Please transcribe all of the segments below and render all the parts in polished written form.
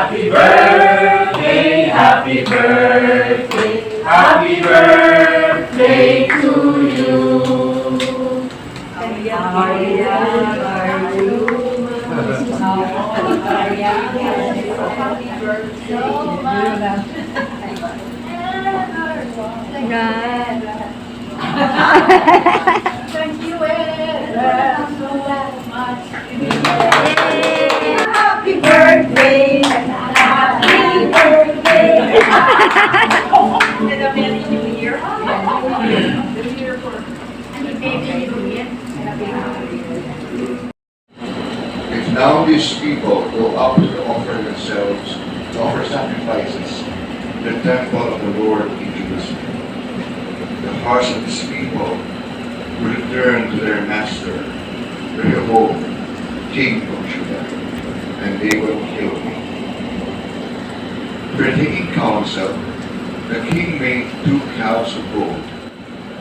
Happy birthday, happy birthday, happy birthday to you. Thank you, Ed. So much. Happy birthday! Happy birthday! Did I mean New Year? New Year for baby New Year. If now these people go up to offer themselves, to offer sacrifices, in the temple of the Lord in Jerusalem, the hearts of these people will return to their master, Rehoboam, king of Judah, and they will kill me. After taking counsel, the king made 2 calves of gold.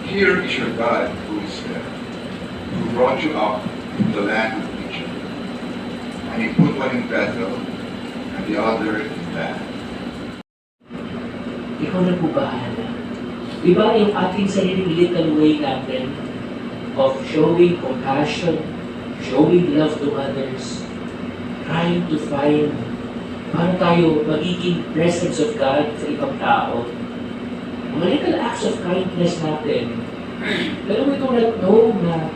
Here is your God who is there, who brought you up from the land of Egypt. And he put one in Bethel, and the other in Dan. Ikaw na po bahala. Diba yung ating sariling little way natin of showing compassion, showing love to others, trying to find paano tayo magiging presence of God sa ibang tao. Mga little acts of kindness natin. Pero we do not know na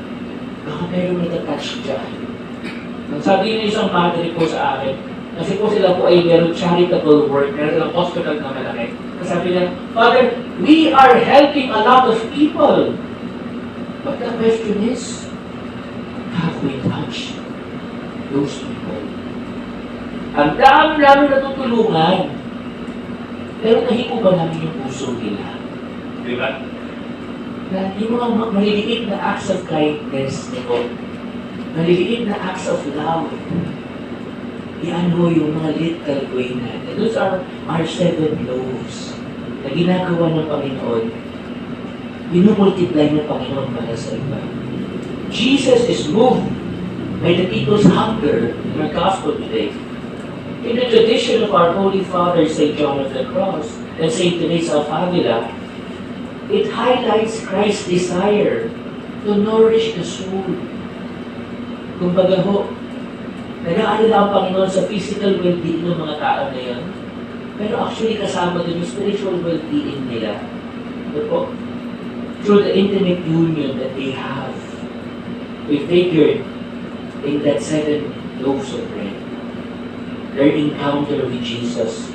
baka meron natatouch dyan. Sabi niyo isang mother po sa akin, kasi po sila po ay meron charitable work, meron silang hospital na malaki. Sabi niya, Father, we are helping a lot of people. But the question is, have we touched those people? Ang dami-dami natutulungan. Pero nahipo ba namin yung puso nila? Di ba? Na yung mga maliliit na acts of kindness nito, maliliit na acts of love, i-ano yung mga little way natin. Those are our 7 loaves na ginagawa ng Panginoon. Minumultiply ng Panginoon para sa iba. Jesus is moved by the people's hunger in our gospel today. In the tradition of our Holy Father, St. John of the Cross, and St. Teresa of Avila, it highlights Christ's desire to nourish the soul. Kumbaga ho, nag-aalala ang Panginoon sa physical well-being ng mga tao na yan, pero actually kasama din yung spiritual well-being nila. Diba? Through the intimate union that they have, we figured in that 7 loaves of bread, their encounter with Jesus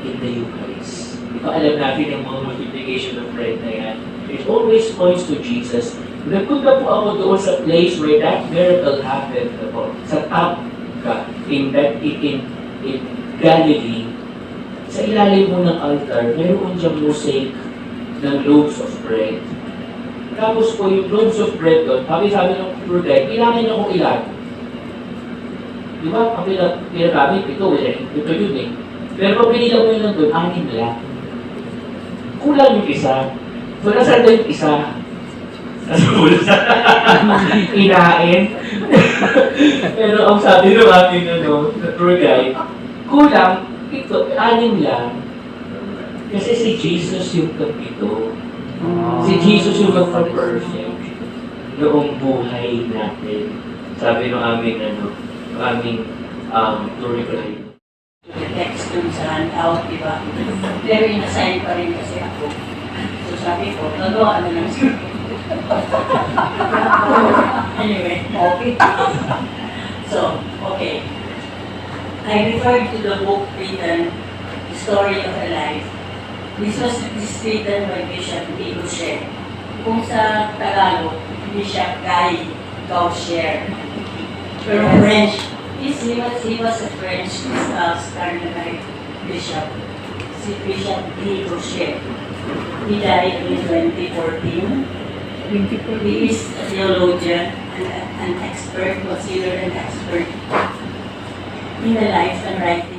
in the Eucharist. Ito alam natin yung mga multiplication of bread na yan. It always points to Jesus. Nagpunta po ako doon sa place where that miracle happened po, sa top in Galilee. Sa ilalim mo ng altar, mayroon diyang mosaic ng loaves of bread. Tapos po yung loaves of bread doon, sabi ng tour guide, kailangan niyo kung ilan. Di ba? Ang pinagamit, ito yun eh. Pero pag pinila mo yun doon, 6 lang. Kulang yung isa. So, nasaan na yung isa? Nasa bulsa. Inain. Pero ang sabi ng ating tour guide, kulang, ito, 6 lang. Kasi si Jesus yung kapito. Si Jesus yung magpa-perfect noong buhay natin. Sabi ng aming tour guide. Text dun sa handout, di ba? Pero in-assign pa rin kasi ako. So sabi ko, nagawa na lang siya. Anyway, okay. So, okay. I referred to the book written, The Story of a Life. This was written by Bishop Gaucher. Kung sa Tagalog, Bishop Guy Gaucher. Pero French, he was a French Carmelite bishop. Si Bishop Guy Gaucher. He died in 2014. He is a theologian and an expert, considered an expert in the life and writings